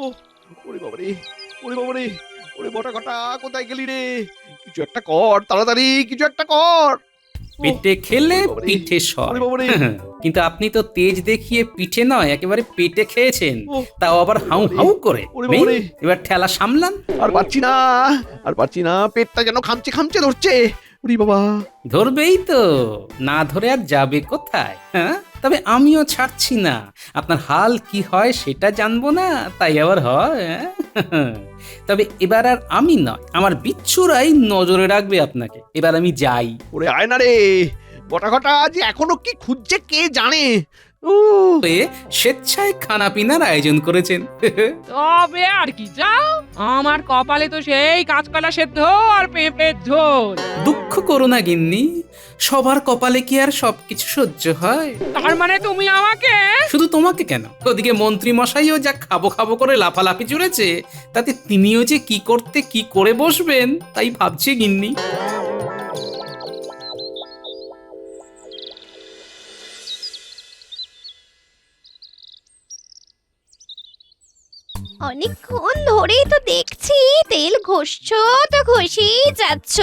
ও ওরে বাবারে, ওরে বাবারে, ওরে বটা ঘটা কোথায় গেলি রে? কিছু একটা কর, তাড়াতাড়ি কিছু একটা কর। ওহ, পেটে খেলে ওরে বাবারে, পিঠে সয় ওরে বাবারে। কিন্তু আপনি তো তেজ দেখিয়ে পিঠে নয় একেবারে পেটে খেয়েছেন, ওহ, তাও আবার হাউ ওরে হাউ করে। ওরে নেই? বাবারে। এবার ঠেলা সামলান। আর পারছি না, আর পারছি না, পেটটা যেন খামচে খামচে ধরছে। ওরে বাবা। ধরবেই তো, না ধরে আর যাবে কোথায়? হ্যাঁ, তবে আমিও ছাড়ছি না। আপনার হাল কি হয় সেটা জানবো না, তাই আবার হয়? হ্যাঁ? তবে এবার আর আমি নয়, আমার বিচ্ছুরাই নজরে রাখবে আপনাকে। এবার আমি যাই। ওরে আয় না রে, বটা ঘটা যে এখনো কি খুঁজছে কে জানে। ও হয়ে স্বেচ্ছায় খানা পিনার আয়োজন করেছেন। তবে আর কি, যাও। আমার কপালে তো সেই কাঁচকলা সেদ্ধ আর পেঁপের ঝোল। দুঃখ করো না গিন্নি, সবার কপালে কি আর সবকিছু সহ্য হয়? তার মানে তুমি আমাকে শুধু তোমাকে কেন, ওদিকে মন্ত্রী মশাইও যা খাবো খাবো করে লাফালাফি চড়েছে, তাতে তিনিও যে কি করতে কি করে বসবেন তাই ভাবছি গিন্নি। অনেকক্ষণ ধরেই তো দেখছি তেল ঘষছো তো ঘষেই যাচ্ছ।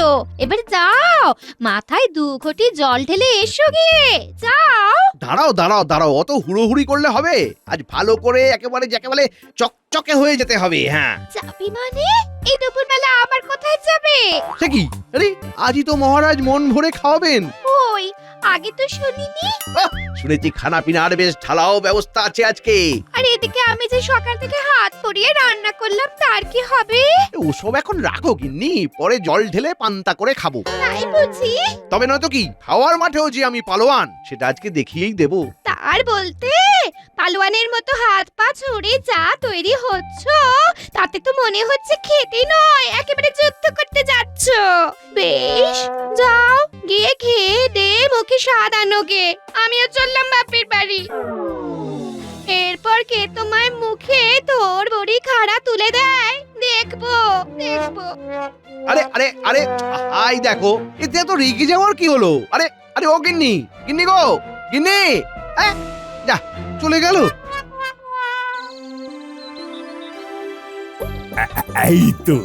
এবার যাও, মাথায় 2 ঘটি জল ঢেলে এসো গিয়ে, যাও। দাঁড়াও দাঁড়াও দাঁড়াও, অত হুড়োহুড়ি করলে হবে? আজ ভালো করে একেবারে যাকে বলে চকচকে হয়ে যেতে হবে। হ্যাঁ, যাবি মানে? এই দুপুরবেলা আবার কোথায় যাবে? সে কি? আরে আজই তো মহারাজ মন ভরে খাওয়াবেন। ওই আগে তো শুনিনি। শুনেছি খানা পিনার বেশ ঢালাও ব্যবস্থা আছে আজকে। আর এদিকে আমি যে সকাল থেকে হাত পড়িয়ে রান্না করলাম, তার কি হবে? ওসব এখন রাখো গিন্নি, পরে জল ঢেলে পান্তা করে খাবো। তাই বুঝি? তবে নয়তো কি, খাওয়ার মাঠেও যে আমি পালোয়ান সেটা আজকে দেখিয়েই দেবো। তার বলতে পালোয়ানের মতো হাত পা ছুড়ে যা তৈরি হচ্ছ, তাতে তো মনে হচ্ছে খেতে নয়, একেবারে যুদ্ধ করতে যাচ্ছ। বেশ, যাও গিয়ে খেয়ে দে মুখে স্বাদ আনোগে। আমিও চললাম বাপের বাড়ি। এরপর কে তোমার মুখে তোর বড়ি খাড়া তুলে দেয় দেখবো, দেখবো। আরে আরে আরে, আই দেখো, এতে তো রেগে যাওয়ার কি হলো? আরে আরে, ও গিন্নি, গিন্নি গো, গিন্নি, যা চলে গেল। এই তো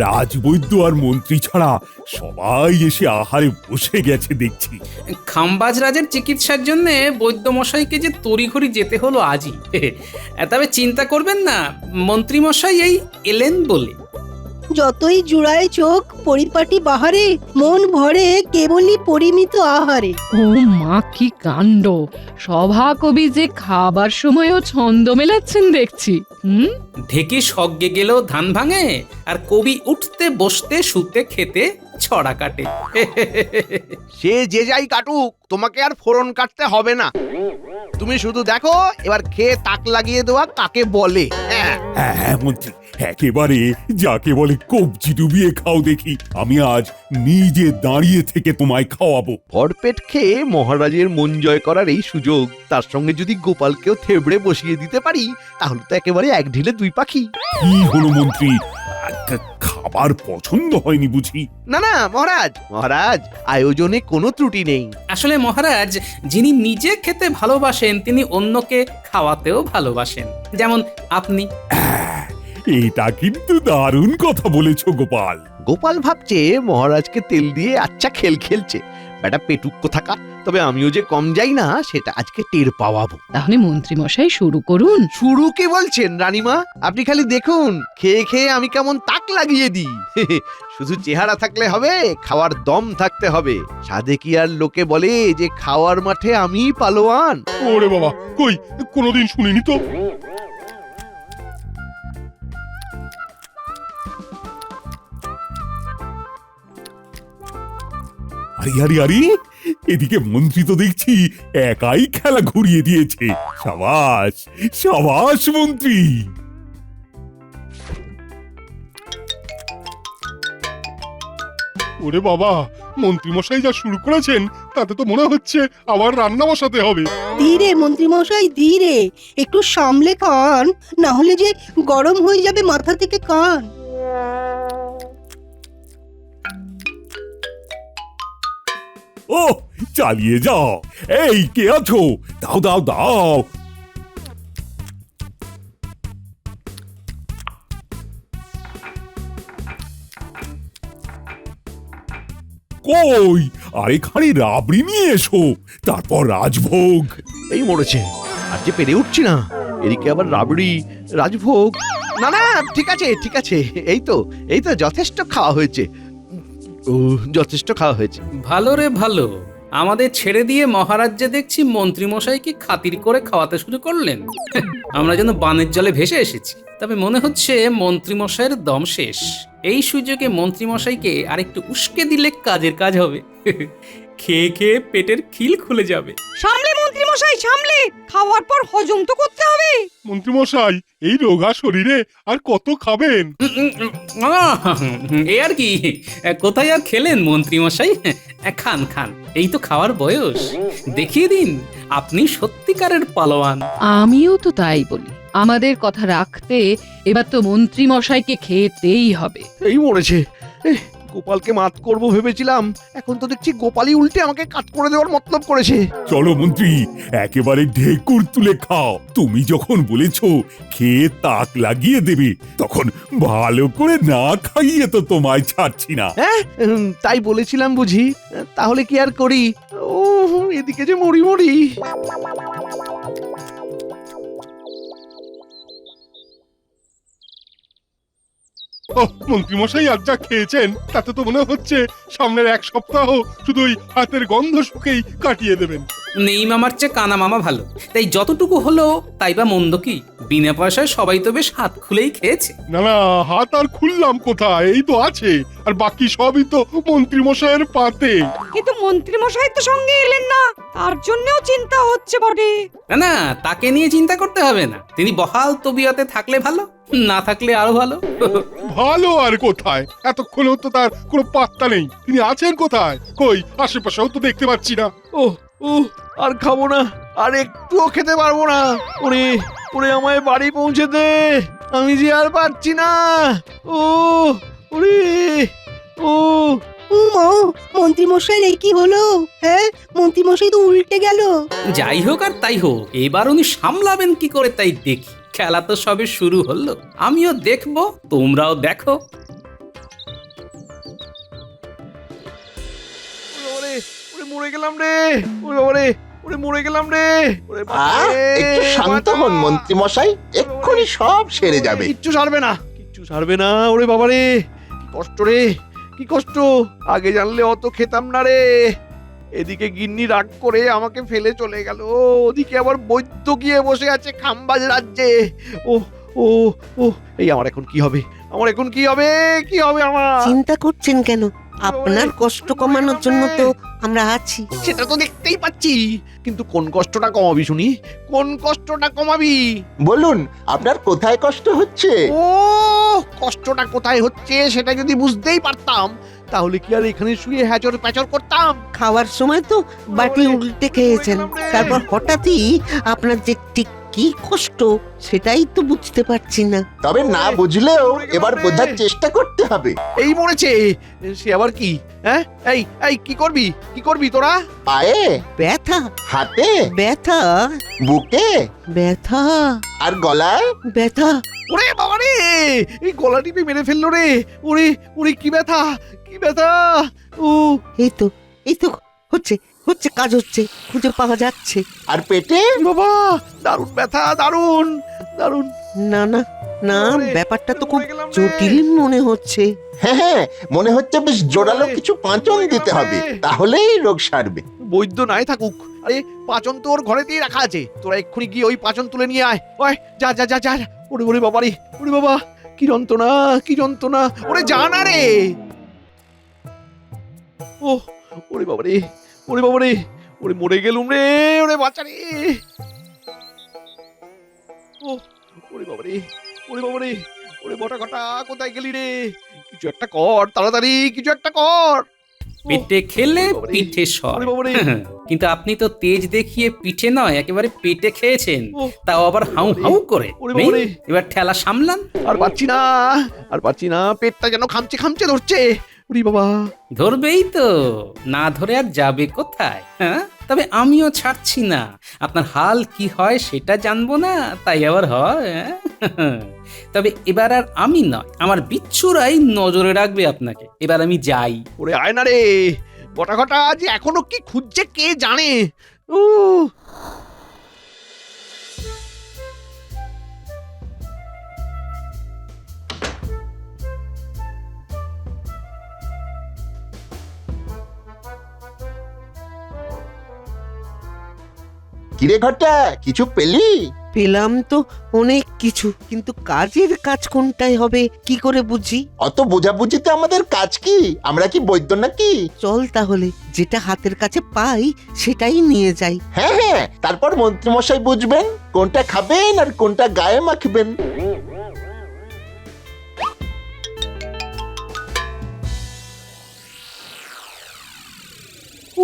রাজবৈদ্য আর মন্ত্রী ছাড়া সবাই এসে আহারে বসে গেছে দেখছি। খাম্বাজ রাজের চিকিৎসার জন্য বৈদ্য মশাইকে যে তড়িঘড়ি যেতে হলো আজই। তবে চিন্তা করবেন না, মন্ত্রী মশাই এই এলেন বলে। যতই জুড়ায় চোখ পরিপাটি বাহারে, মন ভরে কেবলই পরিমিত আহারে। ও মা, কি কাণ্ড! সভা কবি যে খাবার সময়ও ছন্দ মেলাচ্ছেন দেখছি। ঢেকে সজ্ঞে গেলেও ধান ভাঙে, আর কবি উঠতে বসতে শুতে খেতে ছড়া কাটে। সে যে যাই কাটুক, তোমাকে আর ফোড়ন কাটতে হবে না। তুমি শুধু দেখো এবার খেয়ে তাক লাগিয়ে দেওয়া কাকে বলে। হ্যাঁ, হ্যাঁ হ্যাঁ মন্ত্রী, একেবারে যাকে বলে কবজি ডুবিয়ে খাও দেখি। আমি আজ নিজে দাঁড়িয়ে থেকে তোমায় খাওয়াবো। ভরপেট খেয়ে মহারাজের মন জয় করার এই সুযোগ, তার সঙ্গে যদি গোপালকেও থেবড়ে বসিয়ে দিতে পারি, তাহলে তো একেবারে এক ঢিলে 2 পাখি। কি হলো মন্ত্রী, খাবার পছন্দ হয়নি বুঝি? না না মহারাজ, মহারাজ আয়োজনে কোনো ত্রুটি নেই। আসলে মহারাজ, যিনি নিজে খেতে ভালোবাসেন তিনি অন্যকে খাওয়াতেও ভালোবাসেন, যেমন আপনি। এটা কিন্তু দারুণ কথা বলেছো গোপাল। গোপাল ভাবছে মহারাজকে তেল দিয়ে আচ্ছা খেল খেলছে, বেটা পেটুক কোথাকার। তবে আমিও যে কম যাই না সেটা আজকে টের পাওয়াবো। তাহলে মন্ত্রী মশাই শুরু করুন। শুরু কি বলছেন রানীমা? আপনি খালি দেখুন খেয়ে খেয়ে আমি কেমন তাক লাগিয়ে দিই। শুধু চেহারা থাকলে হবে, খাওয়ার দম থাকতে হবে। সাধে কি আর লোকে বলে যে খাওয়ার মাঠে আমি পালোয়ান? ওরে বাবা, কই কোনোদিন শুনিনি তো। আরে আরে আরে, এদিকে মন্ত্রী তো দেখছি একাই খেলা ঘুরিয়ে দিয়েছে। সাবাস সাবাস মন্ত্রী। ওরে বাবা, মন্ত্রীমশাই যা শুরু করেছেন তাতে তো মনে হচ্ছে আবার রান্না বসাতে হবে। ধীরে মন্ত্রী মশাই ধীরে, একটু সামলে খান, না হলে যে গরম হয়ে যাবে মাথা থেকে কান। ও চালিয়ে যাও। এই কে আছো, দাও দাও দাও। কই আরেকখানি রাবড়ি নিয়ে এসো, তারপর রাজভোগ। এই মরেছে, আর যে পেরে উঠছি না। এদিকে আবার রাবড়ি, রাজভোগ। না না, ঠিক আছে ঠিক আছে, এই তো যথেষ্ট খাওয়া হয়েছে। ও, যথেষ্ট খাওয়া হয়েছে। ভালো রে ভালো, আমাদের ছেড়ে দিয়ে মহারাজ্যে দেখছি মন্ত্রীমশাইকে খাতির করে খাওয়াতে শুরু করলেন। আমরা যেন বানের জলে ভেসে এসেছি। তবে মনে হচ্ছে মন্ত্রীমশাইয়ের দম শেষ। এই সুযোগে মন্ত্রীমশাইকে আরেকটু উস্কে দিলে কাজের কাজ হবে। খেয়ে খেয়ে পেটের খিল খুলে যাবে। সামলে মন্ত্রী মশাই সামলে, খাওয়ার পর হজম তো করতে হবে। মন্ত্রীমশাই এই রোগা শরীরে আর কত খাবেন? এ আর কি, কোথায় আর খেলেন মন্ত্রীমশাই? খান খান, এই তো খাওয়ার বয়স। দেখিয়ে দিন আপনি সত্যিকারের পালোয়ান। আমিও তো তাই বলি, আমাদের কথা রাখতে এবার তো মন্ত্রী মশাইকে খেতেই হবে। এই মরেছে। গোপালকে মাত করব ভেবেছিলাম, এখন তো দেখছি গোপালই উল্টে আমাকে কাট করে দেওয়ার মতলব করেছে। চলো মন্ত্রী, একেবারে ঢেকুর তুলে খাও। তুমি যখন বলেছো খেয়ে তাক লাগিয়ে দেবে, তখন ভালো করে না খাইয়ে তো তোমায় ছাড়ছি না। হ্যাঁ, তাই বলেছিলাম বুঝি। তাহলে কি আর করি? ও, এদিকে যে মরি মরি। ও মন্ত্রীমশাই আজ যা খেয়েছেন তাতে তো মনে হচ্ছে সামনের এক সপ্তাহ শুধু ওই হাতের গন্ধ শুকেই কাটিয়ে দেবেন। নেই মামার চেয়ে কানা মামা ভালো। তাই যতটুকু হলো তাই বা মন্দ কি? বিনা পয়সায় সবাই তো বেশ হাত খুলেই খেয়েছে। না না, হাত আর খুললাম কোথায়, এই তো আছে। আর বাকি সবই তো মন্ত্রীমশাইয়ের পাতে। কিন্তু মন্ত্রী মশাই তো সঙ্গে এলেন না, তার জন্যও চিন্তা হচ্ছে বটে। না না, তাকে নিয়ে চিন্তা করতে হবে না। তিনি বহাল তবিয়তে থাকলে ভালো, না থাকলে আরো ভালো। ভালো আর কোথায়, এতক্ষণেও তো তার কোনো পাত্তা নেই। তিনি আছেন কোথায়? কই আশেপাশেও তো দেখতে পাচ্ছি না। ও ও, আর খাবো না, আর একটুও খেতে পারবো না। ওরে ওরে, আমায় বাড়ি পৌঁছে দে, আমি যে আর পারছি না। ও ওরে, ও মন্ত্রী মশাইয়ের এই কি হলো? হ্যাঁ, মন্ত্রী মশাই তো উল্টে গেল। যাই হোক আর তাই হোক, এবার উনি সামলাবেন কি করে তাই দেখি। খেলা তো সবে শুরু হলো, আমিও দেখবো, তোমরাও দেখো। ওরে ওরে, মরে গেলাম রে। ওরে ওরে ওরে, মরে গেলাম রে। ওরে বাবা রে, একটু শান্ত হন বাবা। মন্ত্রী মশাই, এক্ষুনি সব সেরে যাবে। কিচ্ছু সারবে না, কিচ্ছু সারবে না। ওরে বাবা রে, কি কষ্ট রে, কি কষ্ট। আগে জানলে অত খেতাম না রে। এদিকে গিন্নি রাগ করে আমাকে ফেলে চলে গেল, ওদিকে আবার বৈদ্য গিয়ে বসে আছে খাম্বাজ রাজ্যে। ও ও ও, এই আমার এখন কি হবে? আমার এখন কি হবে? কি হবে আমার? চিন্তা করছেন কেন? আপনার কষ্ট কমানোর জন্য তো আমরা আছি। সেটা তো দেখতেই পাচ্ছি, কিন্তু কোন কষ্টটা কমাবি শুনি? কোন কষ্টটা কমাবি? বলুন আপনার কোথায় কষ্ট হচ্ছে? ও, কষ্টটা কোথায় হচ্ছে সেটা যদি বুঝতেই পারতাম, তাহলে কি আর এখানে শুয়ে হ্যাচর প্যাচর করতাম? খাওয়ার সময় তো বাটি উল্টে খেয়েছেন, তারপর হঠাৎই আপনার যে ঠিক কি কষ্ট সেটাই তো বুঝতে পারছি না। তবে না বুঝলেও এবার বোঝার চেষ্টা করতে হবে। এই মরেছে, সে আবার কি? হ্যাঁ, এই এই কি করবি, কি করবি তোরা? পায়ে ব্যথা, হাতে ব্যথা, বুকে ব্যথা, আর গলায় ব্যথা। ওরে বাবা রে, এই গলা টিপে মেরে ফেললো রে। ওরে ওরে, কি ব্যথা, কি ব্যথা। ও, এই তো হচ্ছে হচ্ছে, কাজ হচ্ছে, খুঁজে পাওয়া যাচ্ছে। আর পেটে বাবা, দারুণ ব্যথা, দারুণ দারুণ। না না না, ওরে, ব্যাপারটা তো খুব মরে গেলাম রে। জটিল মনে হচ্ছে। হ্যাঁ হ্যাঁ, মনে হচ্ছে বেশ জোরালো কিছু পাঁচন দিতে হবে, তাহলেই রোগ সারবে। বৈদ্য নাই থাকুক, আরে পাচন তো ওর ঘরেতেই রাখা আছে। তোরা এক্ষুনি গিয়ে ওই পাচন তুলে নিয়ে আয়। ওই যা যা যা যা। ওরে ওরে বাবা রে, ওরে বাবা, কি যন্ত্রণা, কি যন্ত্রণা। ওরে যা না রে। ও ওরে বাবা রে, ওরে বাবা রে, ওরে মরে গেলুম রে। ওরে বাচ্চা রে। ও ওরে বাবা রে, ওরে বাবা রে, ওরে বটা ঘটা, কোথায় গেলি রে? কিছু একটা কর, তাড়াতাড়ি কিছু একটা কর। পেটে খেলে ওরে বাবা রে, পিঠে সর। ওরে বাবা রে। কিন্তু আপনি তো তেজ দেখিয়ে পিঠে নয়, একেবারে পেটে খেয়েছেন, ও, তাও আবার হাউ হাউ করে। ওরে নেই? বাবা রে। এবার ঠেলা সামলান। আর পারছি না, আর পারছি না, পেটটা যেন খামচে খামচে ধরছে। ওরে বাবা, ধরবেই তো, না ধরে আর যাবে কোথায়? হ্যাঁ, তবে আমিও ছাড়ছি না। আপনার হাল কি হয় সেটা জানবো না, তাই আবার হয়? হ্যাঁ? তবে এবার আর আমি নয়, আমার বিচ্ছুরাই নজরে রাখবে আপনাকে। এবার আমি যাই। ওরে আয় না রে, গোটা গোটা যে এখনো কি খুঁজছে কে জানে। ও কিরে ঘটা কিছু পেলি? পেলাম তো অনেক কিছু, কিন্তু কাজের কাজ কোনটাই হবে কি করে বুঝি? অত বোঝাবুঝিতে আমাদের কাজ কি? আমরা কি বৈদ্য নাকি? চল তাহলে, যেটা হাতের কাছে পাই সেটাই নিয়ে যাই। হ্যাঁ হ্যাঁ, তারপর মন্ত্রীমশাই বুঝবেন কোনটা খাবেন আর কোনটা গায়ে মাখবেন।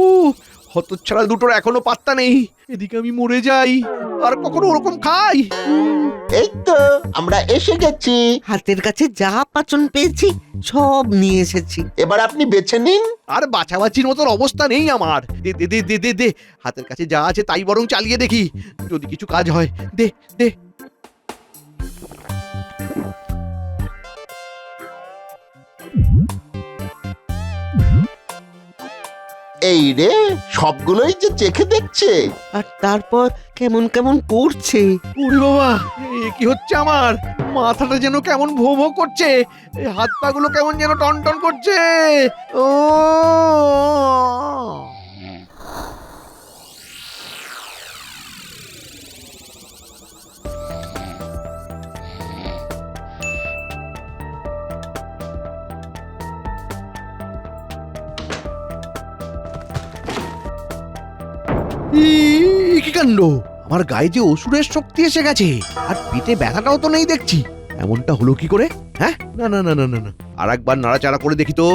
ও হতচ্ছাড়া দুটোর এখনো পাত্তা নেই। এদিকে আমি মরে যাই আর কখনো ওরকম খাই। এই তো আমরা এসে গেছি। হাতের কাছে যা পাচন পেয়েছি সব নিয়ে এসেছি। এবার আপনি বেছে নিন। আর বাছাবাছির মতন অবস্থা নেই আমার। দে দে দে দে দে দে, হাতের কাছে যা আছে তাই বরং চালিয়ে দেখি, যদি কিছু কাজ হয়। দে দে। এই রে, সবগুলোই যে চেখে দেখছে। আর তারপর কেমন কেমন করছে। ওরে বাবা, এ কি হচ্ছে আমার? মাথাটা যেন কেমন ভো ভো করছে, এই হাত পা গুলো কেমন যেন টন টন করছে। ও কি কাণ্ড! আমার গায়ে যে অসুরের শক্তি এসে গেছে, আর পেটে ব্যথাটাও তো নেই দেখছি। এমনটা হলো কি করে? হ্যাঁ, না না না না না না, আর একবার নাড়াচাড়া করে দেখি তো।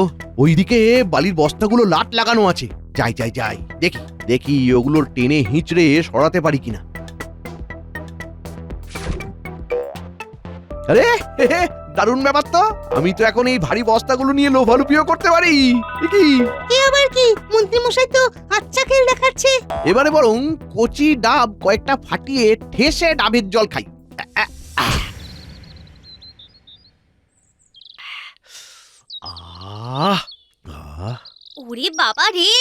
ওইদিকে বালির বস্তাগুলো লাট লাগানো আছে। যাই যাই যাই, দেখি দেখি ওগুলোর টেনে হিঁচড়ে সরাতে পারি কিনা। আরে হে হে, দারুণ ব্যাপার তো! আমি তো এখন এই ভারী বস্তাগুলো নিয়ে লোভালুপিও করতে পারি। এ কি? এ আবার কি? মন্ত্রী মশাই তো আচ্ছা খেল দেখাচ্ছে। এবারে বরং কচি ডাব কয়েকটা ফাটিয়ে ঠেসে ডাবের জল খাই। আহ আহ ওরে বাবা রে,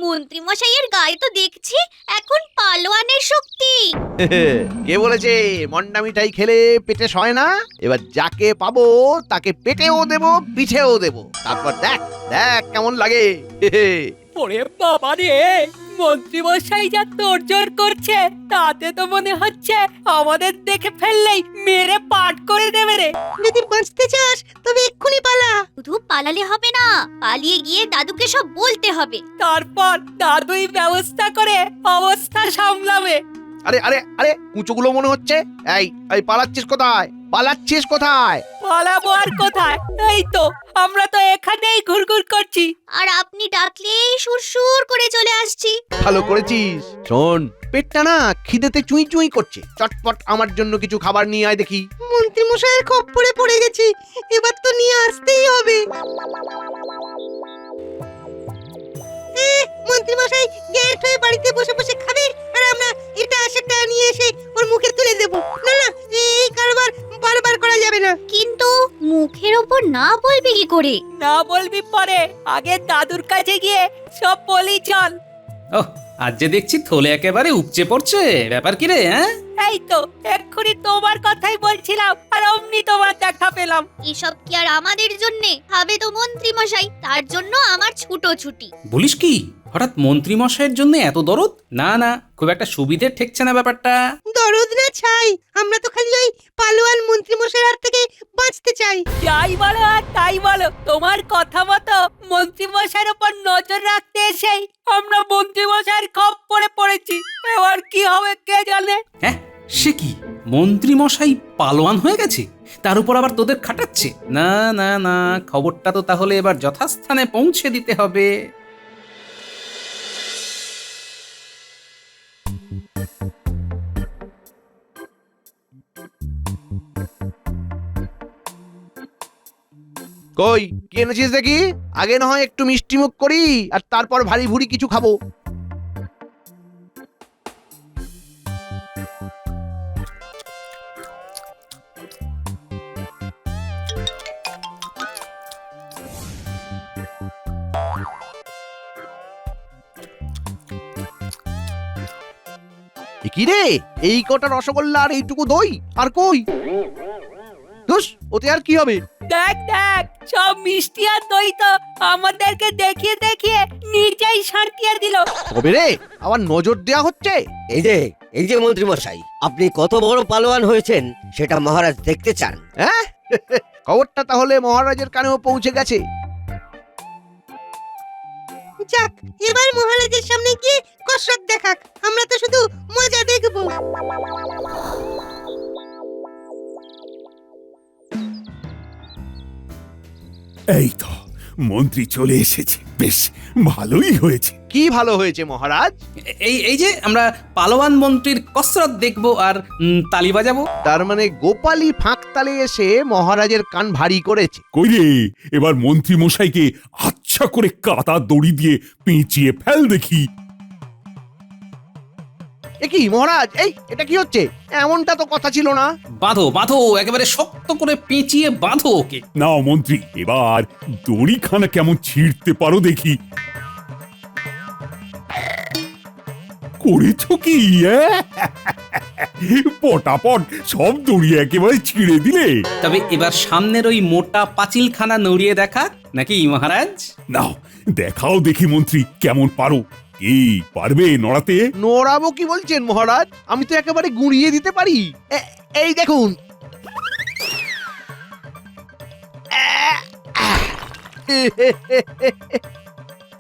মন্ত্রী মশাইয়ের গায়ে তো দেখছি এখন পালোয়ানের শক্তি। কে বলেছে মন্ডা মিঠাই খেলে পেটে সয় না? এবার যাকে পাবো তাকে পেটেও দেব, পিঠেও দেব, তারপর দেখ দেখ কেমন লাগে। ওরে বাবা রে, মন্ত্রী মশাই যা তোড়জোড় করছে তাতে তো মনে হচ্ছে আমাদের দেখে ফেললেই মেরে পাট করে দেবে রে। যদি বাঁচতে চাস তবে এক্ষুনি পালা। শুধু পালালে হবে না, পালিয়ে গিয়ে দাদুকে সব বলতে হবে। তারপর দাদুই ব্যবস্থা করে অবস্থা সামলাবে। আরে আরে আরে, কুচোগুলো মনে হচ্ছে। এই এই, পালাচ্ছিস কোথায়? পালাচ্ছিস কোথায়? পালাবো আর কোথায়? এই তো আমরা তো এখানেই ঘুরঘুর করছি। আর আপনি ডাকলেই সুরসুর করে চলে আসছি। ভালো করেছিস। শোন, পেটটা না খিদেতে চুই চুই করছে। চটপট আমার জন্য কিছু খাবার নিয়ে আয় দেখি। মন্ত্রী মশাইয়ের খপ্পরে পড়ে গেছি, এবার তো নিয়ে আসতেই হবে। মন্ত্রী মশাই গ্যাস হয়ে বাড়িতে বসে বসে খাবে, আর আমরা এটা সেটা নিয়ে এসে ওর মুখে তুলে দেব। না না, এই কারবার বারবার করা যাবে না। কিন্তু মুখের ওপর না বলবি কি করে? না বলবি পরে, আগে দাদুর কাছে গিয়ে সব বলি চল। ওহ, আজ যে দেখছি থলে একেবারে উপচে পড়ছে। ব্যাপার কি রে? হ্যাঁ, এই তো এক্ষুনি তোমার কথাই বলছিলাম আর অমনি তোমার দেখা পেলাম। এসব কি আর আমাদের জন্যে? হবে তো মন্ত্রী মশাই, তার জন্য আমার ছুটোছুটি। বলিস কি? হঠাৎ মন্ত্রী মশাইয়ের জন্য এত দরদ? না না, খুব একটা সুবিধে ঠেকছে না ব্যাপারটা। দরদ না ছাই, আমরা তো খালি ওই পালোয়ান মন্ত্রী মশাইয়ের হাত থেকে বাঁচতে চাই। যাই বলো আর তাই বলো, তোমার কথা মতো মন্ত্রী মশাইয়ের উপর নজর রাখতে এসেই আমরা মন্ত্রী মশাইয়ের খপ্পরে পড়েছি। এবার কি হবে কে জানে। হ্যাঁ, সে কি? মন্ত্রী মশাই পালোয়ান হয়ে গেছে, তার উপর আবার তোদের খাটাচ্ছে? না না না, খবরটা তো তাহলে এবার যথাস্থানে পৌঁছে দিতে হবে। কই কি এনেছিস দেখি? আগে না হয় একটু মিষ্টি মুখ করি, আর তারপর ভারী ভুরি কিছু খাবো। কি রে, এই কটা রসগোল্লা আর এইটুকু দই, আর কই? ধুস, ওতে আর কি হবে? দেখ দেখ, সব মিষ্টি আর দই তো আমাদেরকে দেখিয়ে দেখিয়ে নিজেই সাঁটিয়ে দিল। তবে রে, আবার নজর দেয়া হচ্ছে। এই যে মন্ত্রী মশাই, আপনি কত বড় পালোয়ান হয়েছেন সেটা মহারাজ দেখতে চান। হ্যাঁ, খবরটা তাহলে মহারাজের কানেও পৌঁছে গেছে। যাক, এবার মহারাজের সামনে গিয়ে কসরত দেখাক, আমরা তো শুধু মজা দেখবো। এই তো মন্ত্রী চলে এসেছে, বেশ ভালোই হয়েছে। কি ভালো হয়েছে মহারাজ? এই যে আমরা পালোয়ান মন্ত্রীর কসরত দেখবো আর তালি বাজাবো। তার মানে গোপালই ফাঁক তালে এসে মহারাজের কান ভারী করেছে। কই রে, এবার মন্ত্রী মশাইকে আচ্ছা করে কাটা দড়ি দিয়ে পেঁচিয়ে ফেল দেখি। এ কি মহারাজ, এটা কি হচ্ছে? এমনটা তো কথা ছিল না। বাঁধো বাঁধো, একেবারে শক্ত করে পেঁচিয়ে বাঁধো ওকে। নাও মন্ত্রী, এবার দড়িখানা কেমন ছিঁড়তে পারো দেখি। করেছ কি? পটাপট সব দড়ি একেবারে ছিঁড়ে দিলে। তবে এবার সামনের ওই মোটা পাঁচিলখানা নড়িয়ে দেখা নাকি মহারাজ? নাও দেখাও দেখি মন্ত্রী, কেমন পারো। কি পারবে নড়াতে? নড়াবো কি বলছেন মহারাজ? আমি তো একেবারে গুঁড়িয়ে দিতে পারি। এই দেখুন।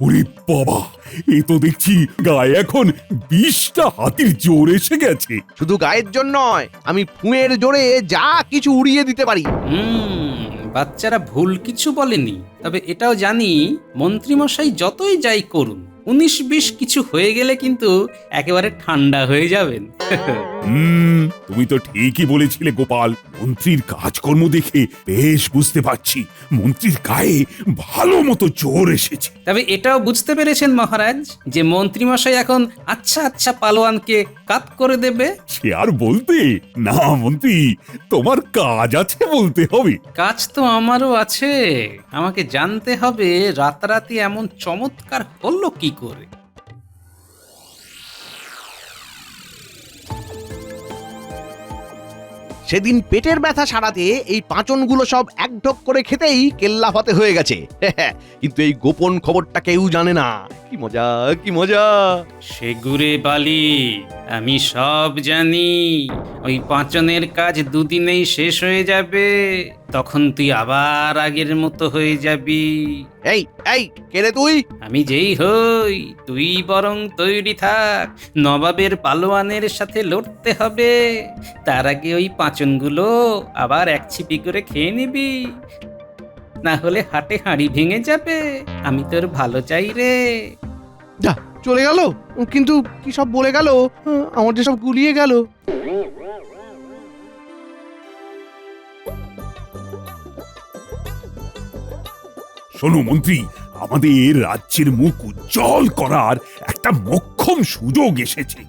ওরে বাবা, এ তো দেখছি গায়ে এখন 20টা হাতির জোর এসে গেছে। শুধু গায়ের জন্য নয়, আমি ফুঁয়ের জোরে যা কিছু উড়িয়ে দিতে পারি। বাচ্চারা ভুল কিছু বলেনি। তবে এটাও জানি, মন্ত্রীমশাই যতই যাই করুন, 19-20 কিছু হয়ে গেলে কিন্তু একেবারে ঠান্ডা হয়ে যাবেন। তুমি তো ঠিকই বলেছিলে গোপাল। মন্ত্রীর কাজকর্ম দেখে বেশ বুঝতে পারছি মন্ত্রীর গায়ে ভালো মতো জোর এসেছে। তবে এটাও বুঝতে পেরেছেন মহারাজ যে মন্ত্রীমশাই এখন আচ্ছা আচ্ছা পালোয়ানকে কাত করে দেবে। সে আর বলতে না মন্ত্রী, তোমার কাজ আছে বলতে হবে। কাজ তো আমারও আছে। আমাকে জানতে হবে রাতারাতি এমন চমৎকার হলো কি করে। সেদিন পেটের ব্যথা সারাতে এই পাঁচনগুলো সব এক ঢোক করে খেতেই কেল্লা ফতে হয়ে গেছে। কিন্তু এই গোপন খবরটা কেউ জানে না। কি মজা, কি মজা! সেগুরে বালি, আমি সব জানি। ওই পাঁচনের কাজ দুদিনেই শেষ হয়ে যাবে। তখন তুই আবার আগের মতো হয়ে যাবি। এই কে রে তুই? আমি যেই হই, তুই বরং তৈরি থাক। নবাবের পালোয়ানের সাথে লড়তে হবে। তার আগে ওই পাঁচনগুলো আবার এক ছিপি করে খেয়ে নিবি, না হলে হাটে হাঁড়ি ভেঙে যাবে। আমি তোর ভালো চাই রে। যা, চলে গেল। কিন্তু কি সব বলে গেল, আমার যে সব গুলিয়ে গেল। শোনো মন্ত্রী, আমাদের রাজ্যের মুখ উজ্জ্বল করার একটা মোক্ষম সুযোগ এসেছে।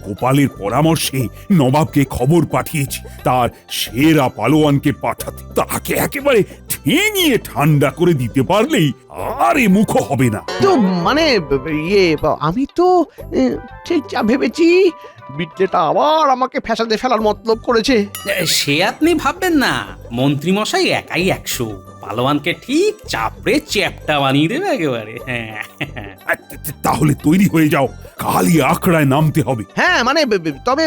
গোপালের পরামর্শে নবাবকে খবর পাঠিয়েছি তার সেরা পালোয়ানকে পাঠাতে। তাকে একেবারে ঠেঙিয়ে ঠান্ডা করে দিতে পারলেই আর এ মুখ হবে না। তো মানে আমি তো ঠিক যা ভেবেছি, বিটলেটা আবার আমাকে ফ্যাসাদে ফেলার মতলব করেছে। সে আপনি ভাববেন না, মন্ত্রীমশাই একাই 100। পালোয়ানকে ঠিক চাপড়ে চ্যাপটা বানিয়ে দেবে একেবারে। তাহলে তৈরি হয়ে যাও, কালই আখড়ায় নামতে হবে। হ্যাঁ মানে তবে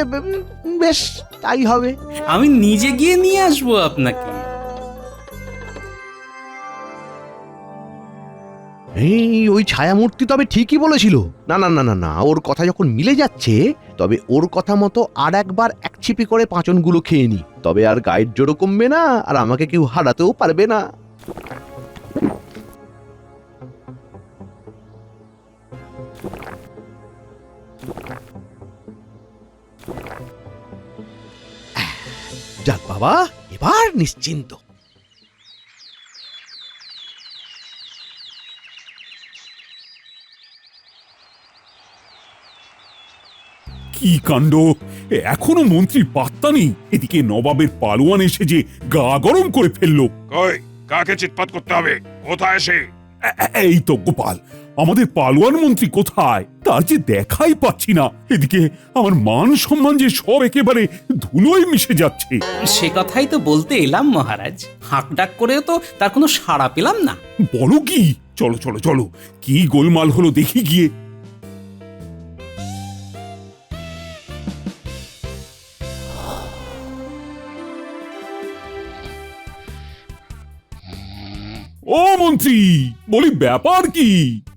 বেশ তাই হবে। আমি নিজে গিয়ে নিয়ে আসবো আপনাকে। ওই ছায়ামূর্তি তবে ঠিকই বলেছিল। না না না না না, ওর কথা যখন মিলে যাচ্ছে, তবে ওর কথা মতো আর একবার এক ছিপি করে পাঁচনগুলো খেয়ে নি। তবে আর গায়ের জোরও কমবে না, আর আমাকে কেউ হারাতেও পারবে না। যাক বাবা, এবার নিশ্চিন্ত। কি কাণ্ড, এখনো মন্ত্রীর পাত্তা নেই। এদিকে নবাবের পালোয়ান এসে যে গা গরম করে ফেললো। কই, কাকে চিৎপাত করতে হবে? কোথায় সে? এই তো গোপাল, আমাদের পালোয়ান মন্ত্রী কোথায় তার যে দেখাই পাচ্ছি না। এদিকে আমার মান সম্মান যে সব একেবারে ধুলোয় মিশে যাচ্ছে। সে কথাই তো বলতে এলাম মহারাজ, হাঁক ডাক করেও তো তার কোনো সাড়া পেলাম না। বলো কি? চলো চলো চলো, কি গোলমাল হলো দেখি গিয়ে। ও মন্ত্রী, বলি ব্যাপার কি?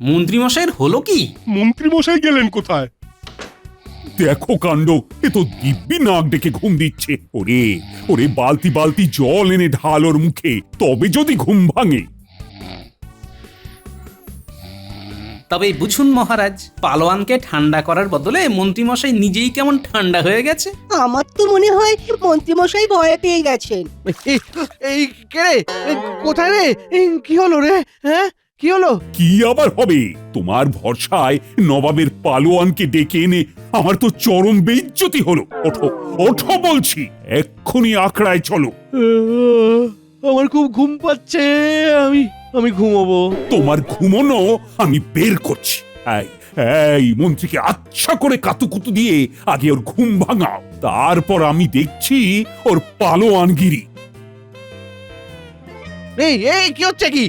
মন্ত্রী মশাইয়ের হলো কি? মন্ত্রী মশাই গেলেন কোথায়? দেখো কাণ্ড, এ তো দিব্যি নাক ডেকে ঘুম দিচ্ছে। ওরে ওরে, বালতি বালতি জল এনে ঢাল ওর মুখে, তবে যদি ঘুম ভাঙে। তবে বুঝুন মহারাজ, পালোয়ানকে ঠান্ডা করার বদলে মন্ত্রী মশাই নিজেই কেমন ঠান্ডা হয়ে গেছে। আমার তো মনে হয় মন্ত্রীমশাই ভয় পেয়ে গেছেন। এই কে রে? কোথায় রে? কি হলো রে? হ্যাঁ, কি হলো? কি আবার হবে? তোমার ভরসায় নবাবের পালোয়ানকে ডেকে এনে আমার তো চরম বেইজ্জতি হলো। ওঠো ওঠো বলছি, এক্ষুনি আখড়ায় চলো। আমার খুব ঘুম পাচ্ছে, আমি ঘুমোবো। তোমার ঘুমোনো আমি বের করছি। এই এই মন্ত্রীকে আচ্ছা করে কাতুকুতু দিয়ে আগে ওর ঘুম ভাঙাও, তারপর আমি দেখছি ওর পালোয়ানগিরি। এই কি হচ্ছে কি?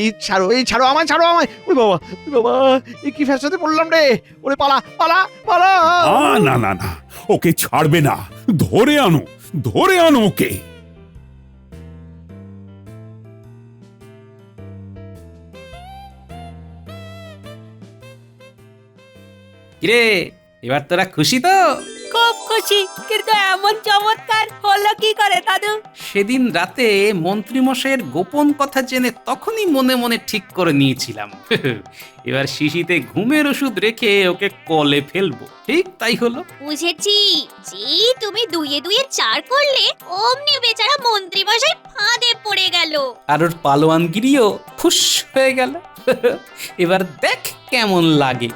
এই ছাড়ো আমায়, ওই বাবা, এই কি ফ্যাসাতে পড়লাম রে? ওরে পালা পালা পালা! না না না, ওকে ছাড়বে না, ধরে আনো ওকে। কিরে, এবার তোরা খুশি তো? খুব খুশি, কিন্তু এমন চমৎকার হলো কি করে দাদু? সেদিন রাতে মন্ত্রী মশাইয়ের গোপন কথা জেনে তখনই মনে মনে ঠিক করে নিয়েছিলাম এবার শিশিতে ঘুমের ওষুধ রেখে ওকে কলে ফেলবো। ঠিক তাই হলো। বুঝেছি, যেই তুমি দুইয়ে দুইয়ে 4 করলে অমনি বেচারা মন্ত্রী মশাই ফাঁদে পড়ে গেল। আর ওর পালোয়ানগিরিও ফুস হয়ে গেল এবার দেখ কেমন লাগে।